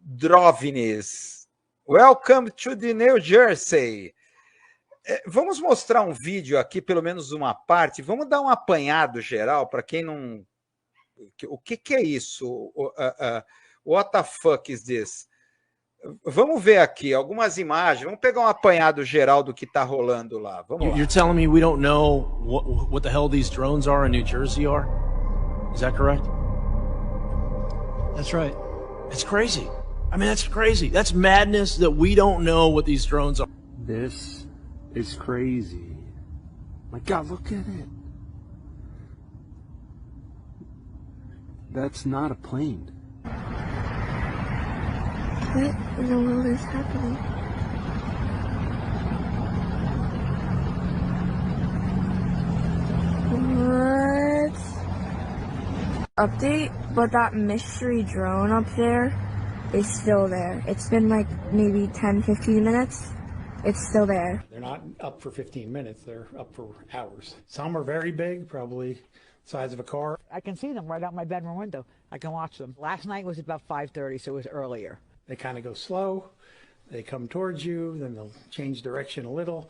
Drovnis. Welcome to the New Jersey. Vamos mostrar um vídeo aqui, pelo menos uma parte. Vamos dar um apanhado geral para quem não... O que é isso? What the fuck is this? Vamos ver aqui algumas imagens. Vamos pegar um apanhado geral do que está rolando lá. Vamos lá. You're telling me we don't know what the hell these drones are in New Jersey are? Is that correct? That's right. It's crazy. I mean, that's crazy. That's madness that we don't know what these drones are. This is crazy. My God, look at it. That's not a plane. What in the world is happening? What? Update, but that mystery drone up there is still there. It's been like maybe 10-15 minutes. It's still there. They're not up for 15 minutes, they're up for hours. Some are very big, probably the size of a car. I can see them right out my bedroom window. I can watch them. Last night was about 5:30, so it was earlier. They kind of go slow, they come towards you, then they'll change direction a little.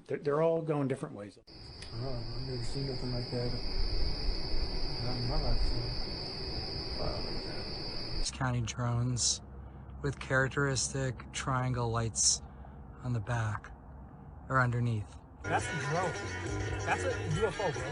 They're all going different ways. Oh, I've never seen nothing like that. Not in my lifetime. Wow. It's counting drones with characteristic triangle lights on the back or underneath. That's a drone. That's a UFO, bro.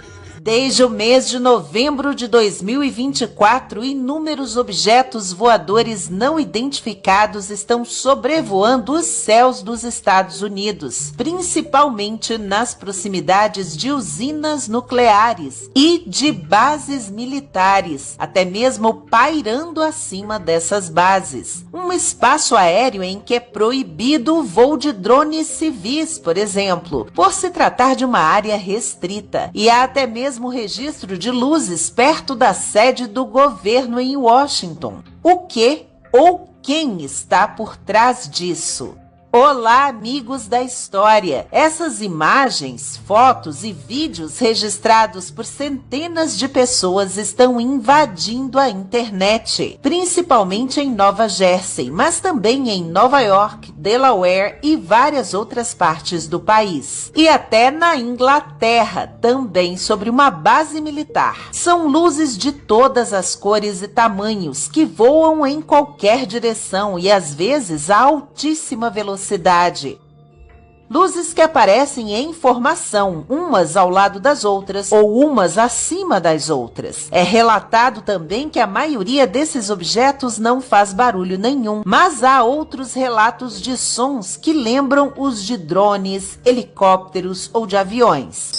Desde o mês de novembro de 2024, inúmeros objetos voadores não identificados estão sobrevoando os céus dos Estados Unidos, principalmente nas proximidades de usinas nucleares e de bases militares, até mesmo pairando acima dessas bases. Um espaço aéreo em que é proibido o voo de drones civis, por exemplo, por se tratar de uma área restrita, e há até mesmo registro de luzes perto da sede do governo em Washington. O que ou quem está por trás disso? Olá, amigos da história! Essas imagens, fotos e vídeos registrados por centenas de pessoas estão invadindo a internet, principalmente em Nova Jersey, mas também em Nova York, Delaware e várias outras partes do país. E até na Inglaterra, também sobre uma base militar. São luzes de todas as cores e tamanhos que voam em qualquer direção e às vezes a altíssima velocidade. Luzes que aparecem em formação, umas ao lado das outras ou umas acima das outras. É relatado também que a maioria desses objetos não faz barulho nenhum, mas há outros relatos de sons que lembram os de drones, helicópteros ou de aviões.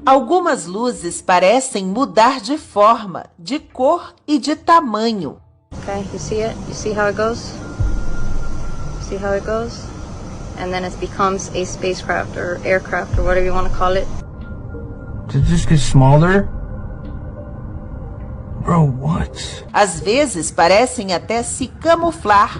Algumas luzes parecem mudar de forma, de cor e de tamanho. Okay, you see it? You see how it goes? See how it goes? And then it becomes a spacecraft or aircraft or whatever you want to call it. Did it just get smaller? Bro, what? Às vezes parecem até se camuflar.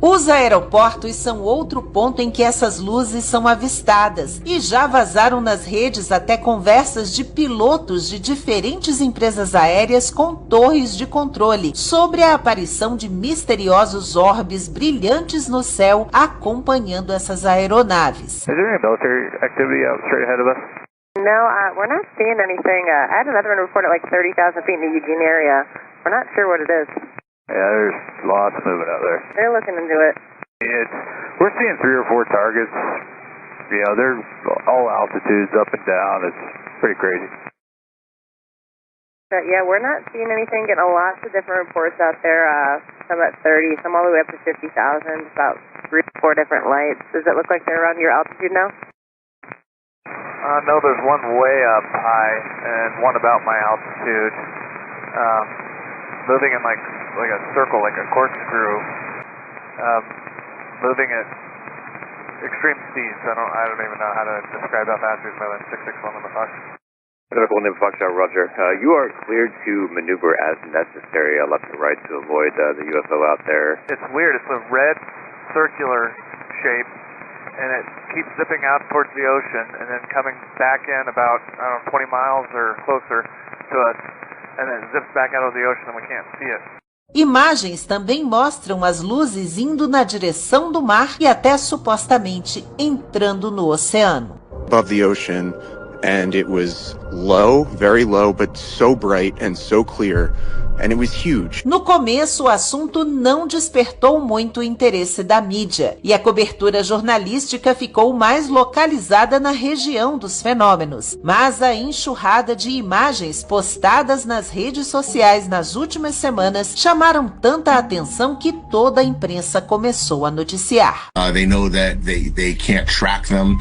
Os aeroportos são outro ponto em que essas luzes são avistadas e já vazaram nas redes até conversas de pilotos de diferentes empresas aéreas com torres de controle sobre a aparição de misteriosos orbes brilhantes no céu acompanhando essas aeronaves. Is there any military activity out straight ahead of us? No, we're not seeing anything. I had another one report at like 30,000 feet in the Eugene area. We're not sure what it is. Yeah, there's lots moving out there. They're looking into it. We're seeing 3 or 4 targets. You know, they're all altitudes, up and down. It's pretty crazy. Yeah, we're not seeing anything. Getting lots of different reports out there. Some at 30, some all the way up to 50,000. About 3 or 4 different lights. Does it look like they're around your altitude now? No, there's one way up high and one about my altitude. Moving in like a circle, like a corkscrew, moving at extreme speeds. I don't even know how to describe how fast he's moving. 661 on the Fox. Golden Foxtrot, Roger. You are cleared to maneuver as necessary, left and right, to avoid the UFO out there. It's weird. It's a red circular shape, and it keeps zipping out towards the ocean and then coming back in about, I don't know, 20 miles or closer to us, and then it zips back out of the ocean and we can't see it. Imagens também mostram as luzes indo na direção do mar e até supostamente entrando no oceano. Above the ocean, and it was low, very low, but so bright and so clear, and it was huge. No começo, o assunto não despertou muito o interesse da mídia, e a cobertura jornalística ficou mais localizada na região dos fenômenos. Mas a enxurrada de imagens postadas nas redes sociais nas últimas semanas chamaram tanta atenção que toda a imprensa começou a noticiar. They know that they can't track them.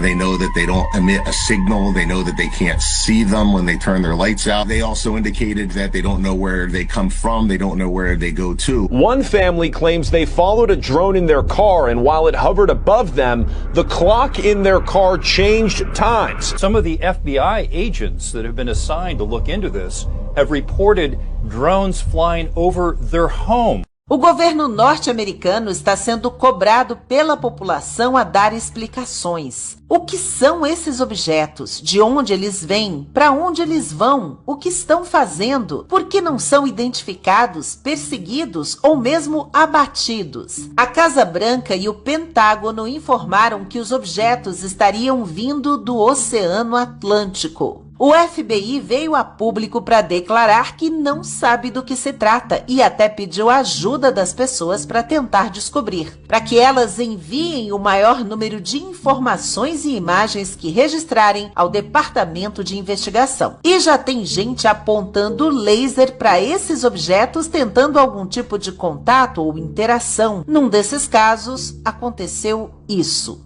They know that they don't emit a signal. They know that they can't see them when they turn their lights out. They also indicated that they don't know where they come from. They don't know where they go to. One family claims they followed a drone in their car, and while it hovered above them, the clock in their car changed times. Some of the FBI agents that have been assigned to look into this have reported drones flying over their home. O governo norte-americano está sendo cobrado pela população a dar explicações. O que são esses objetos? De onde eles vêm? Para onde eles vão? O que estão fazendo? Por que não são identificados, perseguidos ou mesmo abatidos? A Casa Branca e o Pentágono informaram que os objetos estariam vindo do Oceano Atlântico. O FBI veio a público para declarar que não sabe do que se trata e até pediu ajuda das pessoas para tentar descobrir, para que elas enviem o maior número de informações e imagens que registrarem ao Departamento de Investigação. E já tem gente apontando laser para esses objetos, tentando algum tipo de contato ou interação. Num desses casos, aconteceu isso.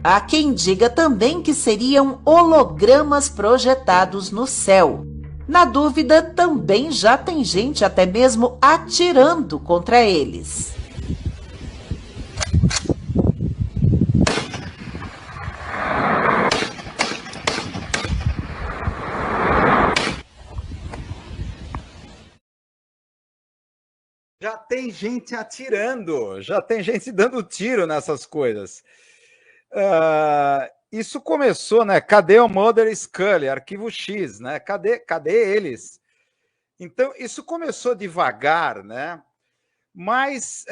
Há quem diga também que seriam hologramas projetados no céu. Na dúvida, também já tem gente até mesmo atirando contra eles. Já tem gente atirando, já tem gente dando tiro nessas coisas. Isso começou, né? Cadê o Mulder e Scully? Arquivo X, né? Cadê eles? Então, isso começou devagar, né? Mas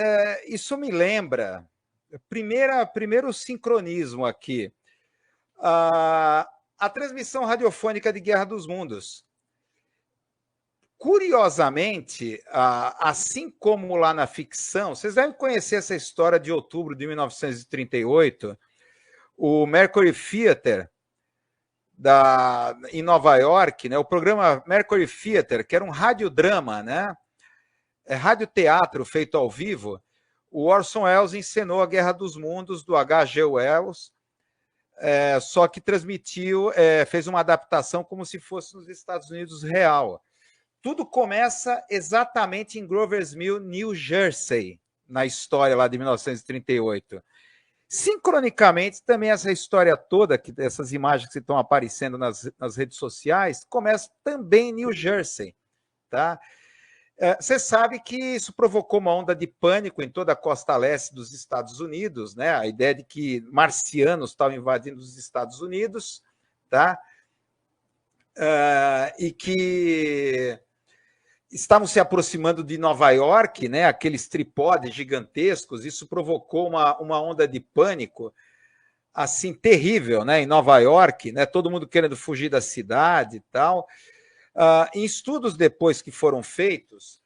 isso me lembra, primeiro sincronismo aqui, a transmissão radiofônica de Guerra dos Mundos. Curiosamente, assim como lá na ficção, vocês devem conhecer essa história de outubro de 1938, o Mercury Theater em Nova York, né, o programa Mercury Theater, que era um radiodrama, né, radioteatro feito ao vivo. O Orson Welles encenou a Guerra dos Mundos do H.G. Wells, só que transmitiu, fez uma adaptação como se fosse nos Estados Unidos real. Tudo começa exatamente em Grover's Mill, New Jersey, na história lá de 1938. Sincronicamente, também essa história toda, essas imagens que estão aparecendo nas redes sociais, começa também em New Jersey. Tá? Você sabe que isso provocou uma onda de pânico em toda a costa leste dos Estados Unidos, né? A ideia de que marcianos estavam invadindo os Estados Unidos, tá? E que estavam se aproximando de Nova York, né? Aqueles tripódes gigantescos. Isso provocou uma onda de pânico assim terrível, né? Em Nova York, né? Todo mundo querendo fugir da cidade e tal. Em estudos depois que foram feitos,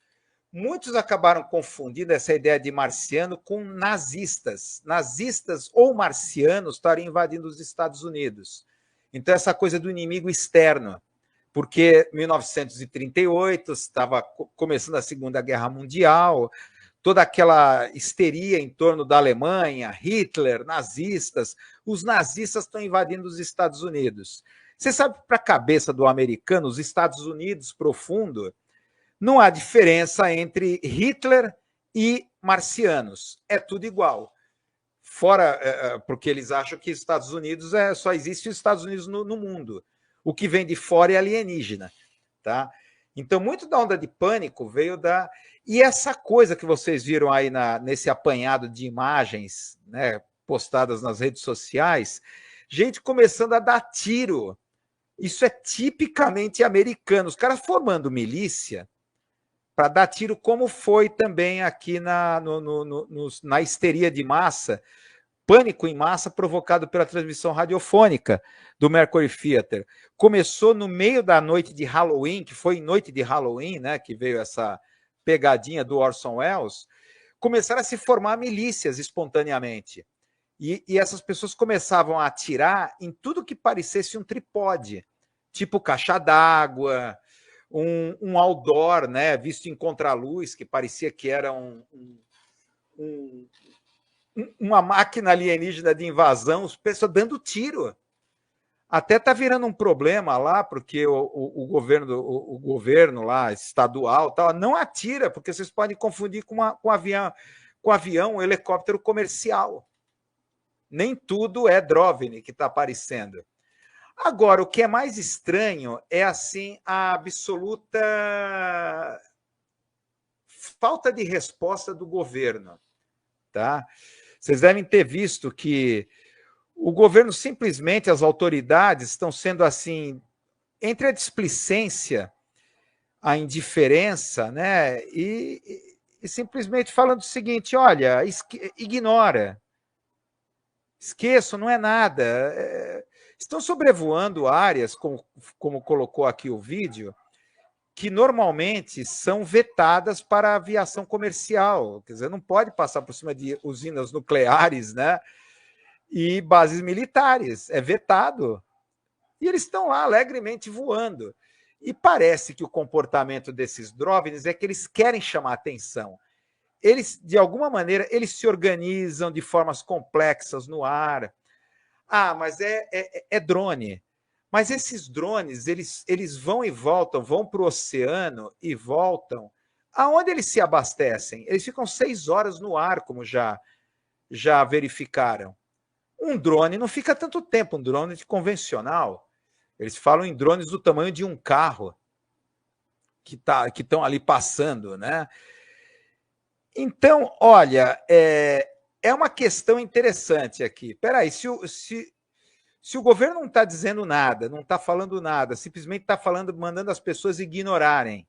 muitos acabaram confundindo essa ideia de marciano com nazistas. Nazistas ou marcianos estariam invadindo os Estados Unidos. Então, essa coisa do inimigo externo. Porque 1938 estava começando a Segunda Guerra Mundial, toda aquela histeria em torno da Alemanha, Hitler, nazistas. Os nazistas estão invadindo os Estados Unidos. Você sabe que para a cabeça do americano, os Estados Unidos profundo, não há diferença entre Hitler e marcianos. É tudo igual. Fora, porque eles acham que Estados Unidos só existe os Estados Unidos no mundo. O que vem de fora é alienígena, tá? Então, muito da onda de pânico veio da... E essa coisa que vocês viram aí nesse apanhado de imagens, né, postadas nas redes sociais, gente começando a dar tiro. Isso é tipicamente americano. Os caras formando milícia para dar tiro, como foi também aqui na histeria de massa, pânico em massa provocado pela transmissão radiofônica do Mercury Theater. Começou no meio da noite de Halloween, que foi noite de Halloween, né, que veio essa pegadinha do Orson Welles. Começaram a se formar milícias espontaneamente. E essas pessoas começavam a atirar em tudo que parecesse um tripode, tipo caixa d'água, um outdoor, né, visto em contraluz, que parecia que era uma máquina alienígena de invasão, os pessoas dando tiro. Até está virando um problema lá, porque o governo lá, estadual, tal, não atira, porque vocês podem confundir com avião, um helicóptero comercial. Nem tudo é Drovini que está aparecendo. Agora, o que é mais estranho é, assim, a absoluta falta de resposta do governo, tá? Vocês devem ter visto que o governo simplesmente, as autoridades estão sendo assim, entre a displicência, a indiferença, né? E simplesmente falando o seguinte: olha, ignora, esqueça, não é nada. Estão sobrevoando áreas, como colocou aqui o vídeo, que normalmente são vetadas para a aviação comercial. Quer dizer, não pode passar por cima de usinas nucleares, né? E bases militares. É vetado. E eles estão lá alegremente voando. E parece que o comportamento desses Drovnis é que eles querem chamar atenção. Eles, de alguma maneira, eles se organizam de formas complexas no ar. Ah, mas é drone. Mas esses drones, eles vão e voltam, vão para o oceano e voltam. Aonde eles se abastecem? Eles ficam 6 horas no ar, como já verificaram. Um drone não fica tanto tempo, um drone convencional. Eles falam em drones do tamanho de um carro que estão ali passando, né? Então, olha, é uma questão interessante aqui. Espera aí, se o governo não está dizendo nada, não está falando nada, simplesmente está mandando as pessoas ignorarem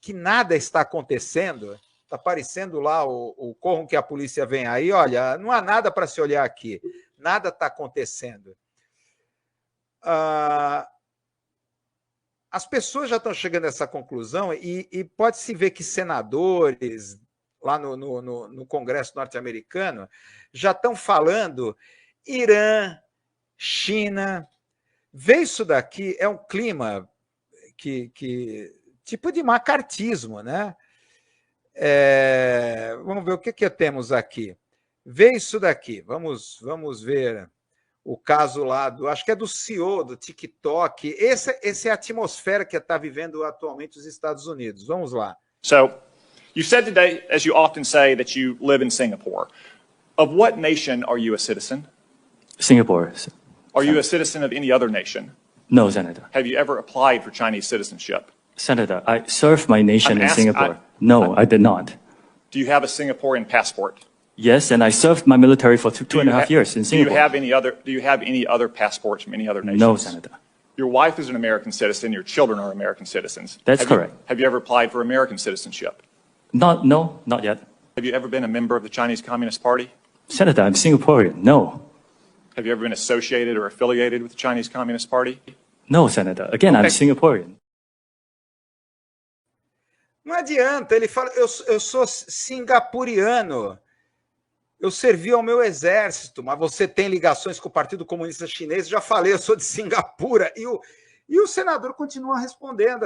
que nada está acontecendo, está aparecendo lá o corram que a polícia vem aí, olha, não há nada para se olhar aqui, nada está acontecendo. As pessoas já estão chegando a essa conclusão e pode-se ver que senadores lá no Congresso norte-americano já estão falando Irã, China. Ver isso daqui é um clima que tipo de macartismo, né? Vamos ver o que temos aqui. Ver isso daqui. Vamos ver o caso lá acho que é do CEO do TikTok. Essa é a atmosfera que está vivendo atualmente os Estados Unidos. Vamos lá. So, you said today, as you often say, that you live in Singapore. Of what nation are you a citizen? Singapore. Are you a citizen of any other nation? No, Senator. Have you ever applied for Chinese citizenship? Senator, I served my nation in Singapore. No, I did not. Do you have a Singaporean passport? Yes, and I served my military for two and a half years in Singapore. Do you have any other passports from any other nations? No, Senator. Your wife is an American citizen. Your children are American citizens. That's correct. Have you ever applied for American citizenship? No, not yet. Have you ever been a member of the Chinese Communist Party? Senator, I'm Singaporean. No. Have you ever been associated or affiliated with the Chinese Communist Party? No, Senator. Again, I'm Singaporean. Não adianta, ele fala, eu sou singapuriano, eu servi ao meu exército, mas você tem ligações com o Partido Comunista Chinês, já falei, eu sou de Singapura, e o senador continua respondendo,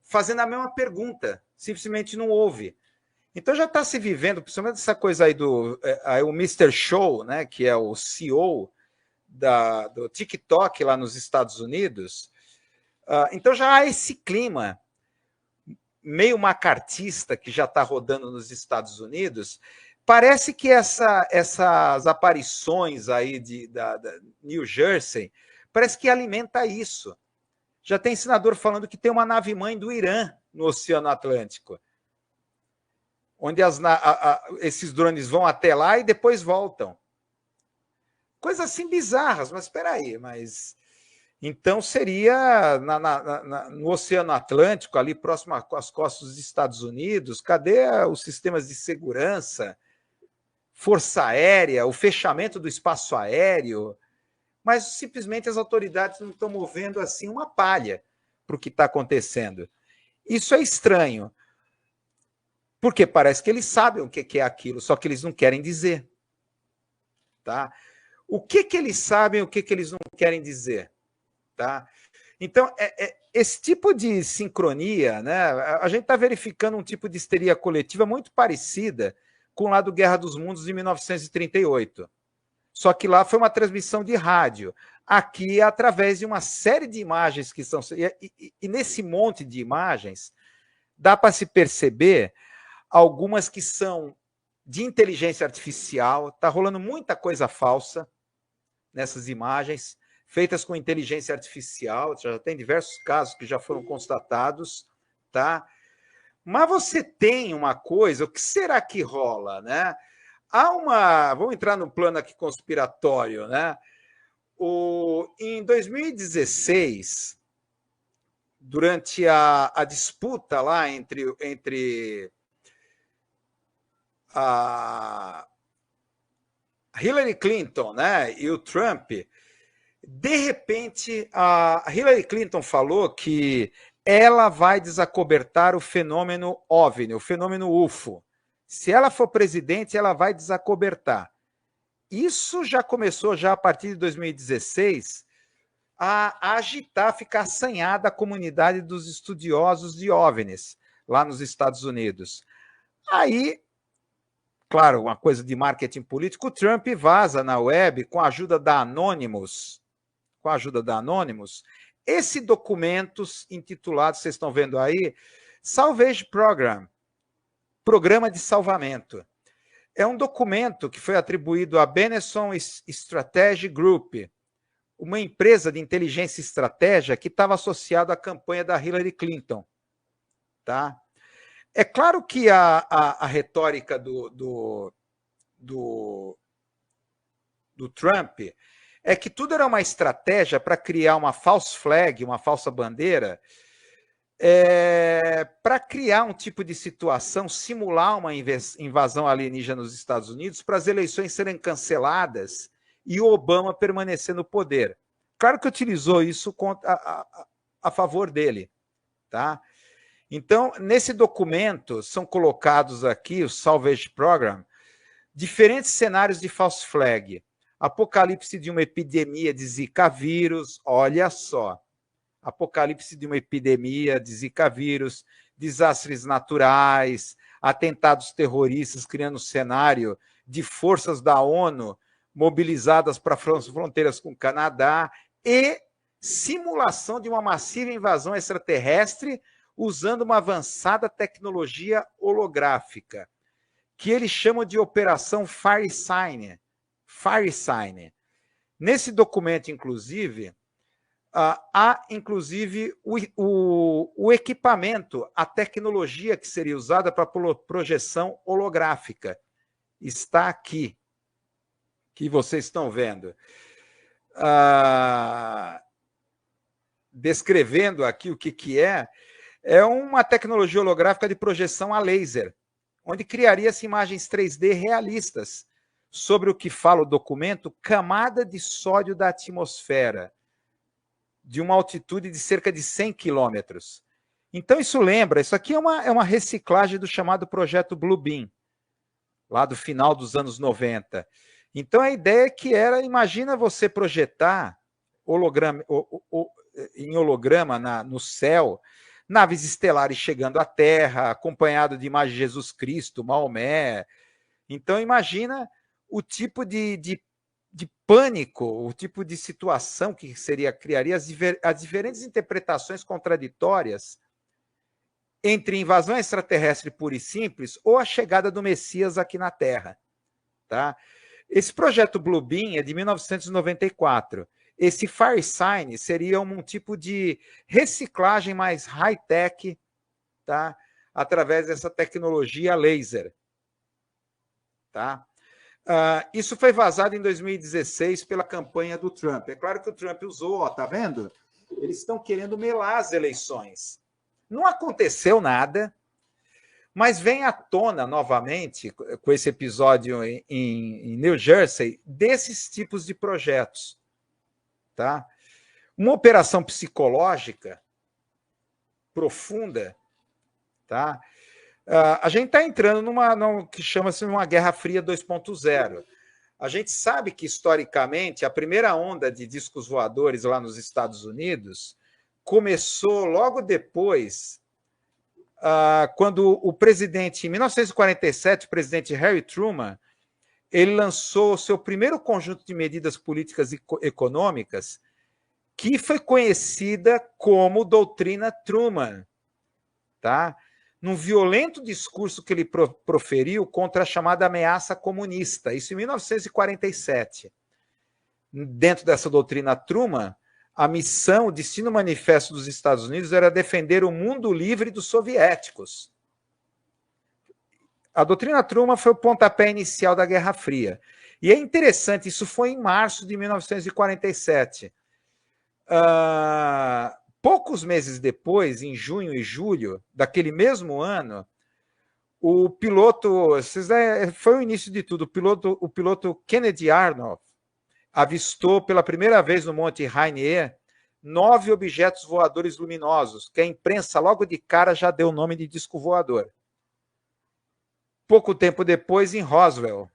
fazendo a mesma pergunta, simplesmente não ouve. Então já está se vivendo, principalmente essa coisa aí o Mr. Show, né, que é o CEO do TikTok lá nos Estados Unidos, então já há esse clima meio macartista que já está rodando nos Estados Unidos, parece que essas aparições aí da New Jersey, parece que alimenta isso. Já tem senador falando que tem uma nave-mãe do Irã no Oceano Atlântico, onde esses drones vão até lá e depois voltam. Coisas assim bizarras, mas espera aí, então seria no Oceano Atlântico, ali próximo às costas dos Estados Unidos, cadê os sistemas de segurança, força aérea, o fechamento do espaço aéreo? Mas simplesmente as autoridades não estão movendo assim uma palha para o que está acontecendo. Isso é estranho, porque parece que eles sabem o que é aquilo, só que eles não querem dizer. Tá? O que eles sabem, o que eles não querem dizer? Tá? Então, esse tipo de sincronia, né, a gente está verificando um tipo de histeria coletiva muito parecida com lá do Guerra dos Mundos de 1938. Só que lá foi uma transmissão de rádio. Aqui é através de uma série de imagens que são... E nesse monte de imagens, dá para se perceber algumas que são de inteligência artificial. Está rolando muita coisa falsa nessas imagens, feitas com inteligência artificial. Já tem diversos casos que já foram constatados, tá? Mas você tem uma coisa, o que será que rola, né? Vamos entrar no plano aqui conspiratório, né? Em 2016, durante a disputa lá entre a Hillary Clinton, né, e o Trump, de repente a Hillary Clinton falou que ela vai desacobertar o fenômeno OVNI, o fenômeno UFO. Se ela for presidente, ela vai desacobertar. Isso já começou, já a partir de 2016, a agitar, ficar assanhada a comunidade dos estudiosos de OVNIs, lá nos Estados Unidos. Aí, claro, uma coisa de marketing político, o Trump vaza na web, com a ajuda da Anonymous, esse documento intitulado, vocês estão vendo aí, Salvage Program, Programa de Salvamento. É um documento que foi atribuído à Benenson Strategy Group, uma empresa de inteligência e estratégia que estava associada à campanha da Hillary Clinton. Tá? É claro que a retórica do Trump é que tudo era uma estratégia para criar uma false flag, uma falsa bandeira, para criar um tipo de situação, simular uma invasão alienígena nos Estados Unidos para as eleições serem canceladas e o Obama permanecer no poder. Claro que utilizou isso a favor dele. Tá? Então, nesse documento, são colocados aqui, o Salvage Program, diferentes cenários de false flag. Apocalipse de uma epidemia de Zika vírus, olha só. Apocalipse de uma epidemia de Zika vírus, desastres naturais, atentados terroristas, criando um cenário de forças da ONU mobilizadas para fronteiras com o Canadá e simulação de uma massiva invasão extraterrestre usando uma avançada tecnologia holográfica, que eles chamam de Operação FireSign. Nesse documento, inclusive, há inclusive o equipamento, a tecnologia que seria usada para projeção holográfica. Está aqui, que vocês estão vendo. Descrevendo aqui o que é uma tecnologia holográfica de projeção a laser, onde criaria-se imagens 3D realistas sobre o que fala o documento, camada de sódio da atmosfera, de uma altitude de cerca de 100 quilômetros. Então, isso aqui é uma reciclagem do chamado projeto Bluebeam, lá do final dos anos 90. Então, a ideia que era, imagina você projetar em holograma no céu, naves estelares chegando à Terra, acompanhado de imagens de Jesus Cristo, Maomé. Então, imagina o tipo de pânico, o tipo de situação que criaria as diferentes interpretações contraditórias entre invasão extraterrestre pura e simples ou a chegada do Messias aqui na Terra. Tá? Esse projeto Bluebeam é de 1994. Esse Fire Sign seria um tipo de reciclagem mais high-tech, tá? Através dessa tecnologia laser. Tá? Isso foi vazado em 2016 pela campanha do Trump. É claro que o Trump usou, ó, tá vendo? Eles estão querendo melar as eleições. Não aconteceu nada, mas vem à tona novamente, com esse episódio em New Jersey, desses tipos de projetos. Tá? Uma operação psicológica profunda. Tá? A gente está entrando numa que chama-se uma Guerra Fria 2.0. A gente sabe que, historicamente, a primeira onda de discos voadores lá nos Estados Unidos começou logo depois, quando o presidente, em 1947, o presidente Harry Truman, ele lançou o seu primeiro conjunto de medidas políticas e econômicas, que foi conhecida como Doutrina Truman, tá? Num violento discurso que ele proferiu contra a chamada ameaça comunista, isso em 1947. Dentro dessa doutrina Truman, a missão, o destino manifesto dos Estados Unidos era defender o mundo livre dos soviéticos. A doutrina Truman foi o pontapé inicial da Guerra Fria. E é interessante, isso foi em março de 1947. Poucos meses depois, em junho e julho daquele mesmo ano, o piloto, foi o início de tudo, o piloto Kennedy Arnold avistou pela primeira vez no Monte Rainier 9 objetos voadores luminosos, que a imprensa logo de cara já deu o nome de disco voador. Pouco tempo depois, em Roswell,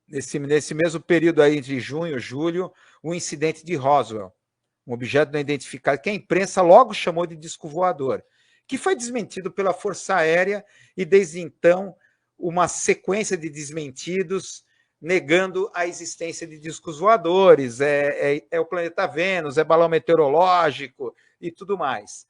nesse mesmo período aí de junho, julho, o incidente de Roswell, um objeto não identificado, que a imprensa logo chamou de disco voador, que foi desmentido pela Força Aérea e, desde então, uma sequência de desmentidos negando a existência de discos voadores, é o planeta Vênus, é balão meteorológico e tudo mais.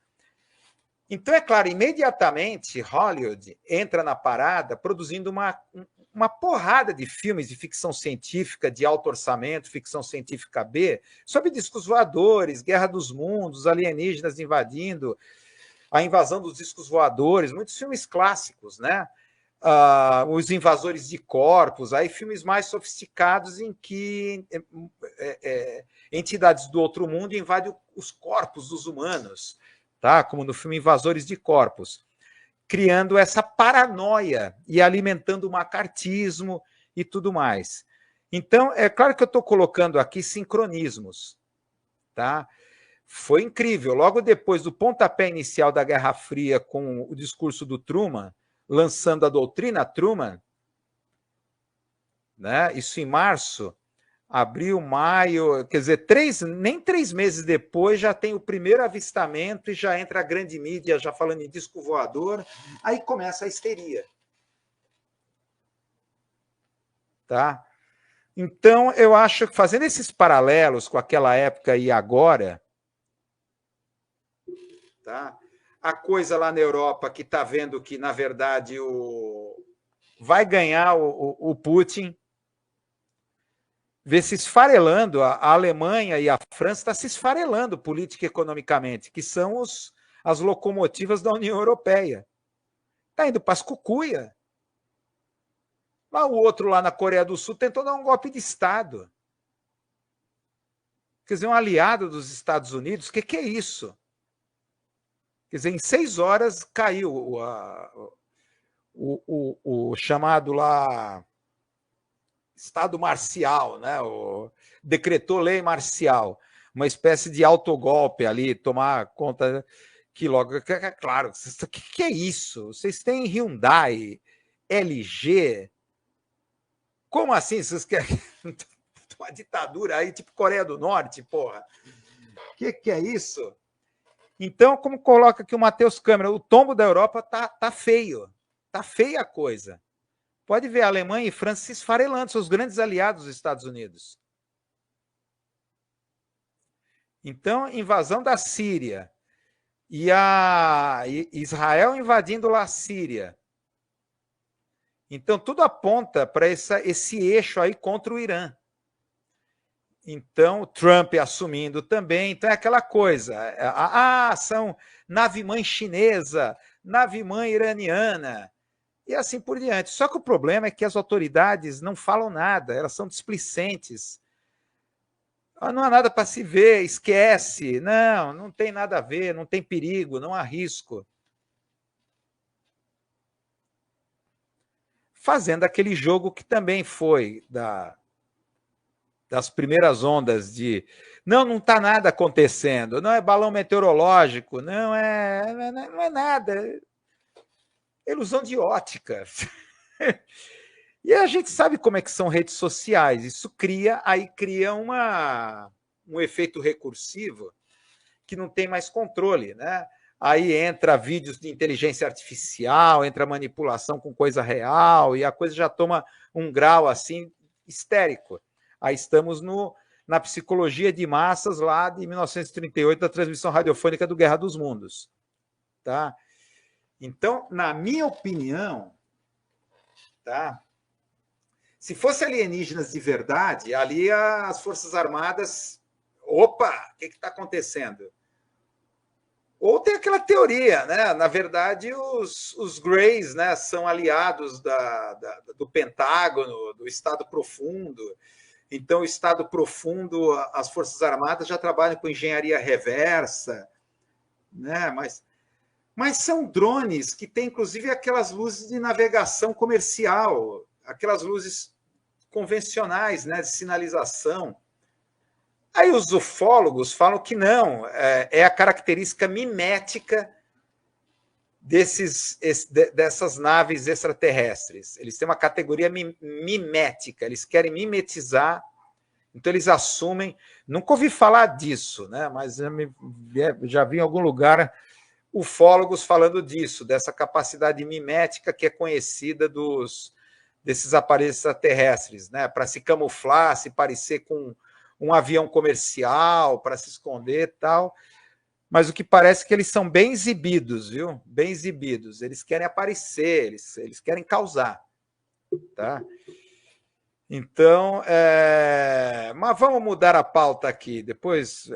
Então, é claro, imediatamente Hollywood entra na parada produzindo uma porrada de filmes de ficção científica de alto orçamento, ficção científica B, sobre discos voadores, Guerra dos Mundos, alienígenas invadindo, a invasão dos discos voadores, muitos filmes clássicos, né? Os invasores de corpos, aí filmes mais sofisticados em que entidades do outro mundo invadem os corpos dos humanos, tá? Como no filme Invasores de Corpos, criando essa paranoia e alimentando o macartismo e tudo mais. Então, é claro que eu estou colocando aqui sincronismos, tá? Foi incrível. Logo depois do pontapé inicial da Guerra Fria, com o discurso do Truman, lançando a doutrina Truman, né? Isso em março, abril, maio, quer dizer, nem 3 meses depois já tem o primeiro avistamento e já entra a grande mídia já falando em disco voador, aí começa a histeria. Tá? Então, eu acho que fazendo esses paralelos com aquela época e agora, tá? A coisa lá na Europa que está vendo que, na verdade, vai ganhar o Putin, vê se esfarelando, a Alemanha e a França estão se esfarelando política e economicamente, que são as locomotivas da União Europeia. Está indo para as cucuia. Lá o outro, lá na Coreia do Sul, tentou dar um golpe de Estado. Quer dizer, um aliado dos Estados Unidos, o que é isso? Quer dizer, em 6 horas caiu o chamado lá Estado Marcial, né? Decretou lei marcial, uma espécie de autogolpe ali, tomar conta que logo... Claro, o que é isso? Vocês têm Hyundai, LG... Como assim? Vocês querem uma ditadura aí, tipo Coreia do Norte, porra? O que é isso? Então, como coloca aqui o Matheus Câmara, o tombo da Europa tá feio. Tá feia a coisa. Pode ver a Alemanha e França se esfarelando, são os grandes aliados dos Estados Unidos. Então, invasão da Síria. e Israel invadindo lá a Síria. Então, tudo aponta para esse eixo aí contra o Irã. Então, Trump assumindo também. Então, é aquela coisa. São nave-mãe chinesa, nave-mãe iraniana, e assim por diante. Só que o problema é que as autoridades não falam nada, elas são displicentes. Não há nada para se ver, esquece. Não tem nada a ver, não tem perigo, não há risco. Fazendo aquele jogo que também foi das primeiras ondas de não está nada acontecendo, não é balão meteorológico, não é nada, ilusão de ótica. E a gente sabe como é que são redes sociais, isso cria um efeito recursivo que não tem mais controle, né? Aí entra vídeos de inteligência artificial, entra manipulação com coisa real, e a coisa já toma um grau assim histérico. Aí estamos na psicologia de massas lá de 1938, da transmissão radiofônica do Guerra dos Mundos. Tá? Então, na minha opinião, tá? Se fosse alienígenas de verdade, ali as Forças Armadas... Opa, o que está acontecendo? Ou tem aquela teoria, né? Na verdade, os Greys, né, são aliados do Pentágono, do Estado Profundo. Então, o Estado Profundo, as Forças Armadas já trabalham com engenharia reversa, né? Mas são drones que têm, inclusive, aquelas luzes de navegação comercial, aquelas luzes convencionais, né, de sinalização. Aí os ufólogos falam que não, é a característica mimética dessas naves extraterrestres. Eles têm uma categoria mimética, eles querem mimetizar, então eles assumem... Nunca ouvi falar disso, né? Mas já vi em algum lugar ufólogos falando disso, dessa capacidade mimética que é conhecida desses aparelhos extraterrestres, né? Para se camuflar, se parecer com um avião comercial, para se esconder e tal. Mas o que parece é que eles são bem exibidos, viu? Bem exibidos. Eles querem aparecer, eles querem causar. Tá? Então, mas vamos mudar a pauta aqui. Depois...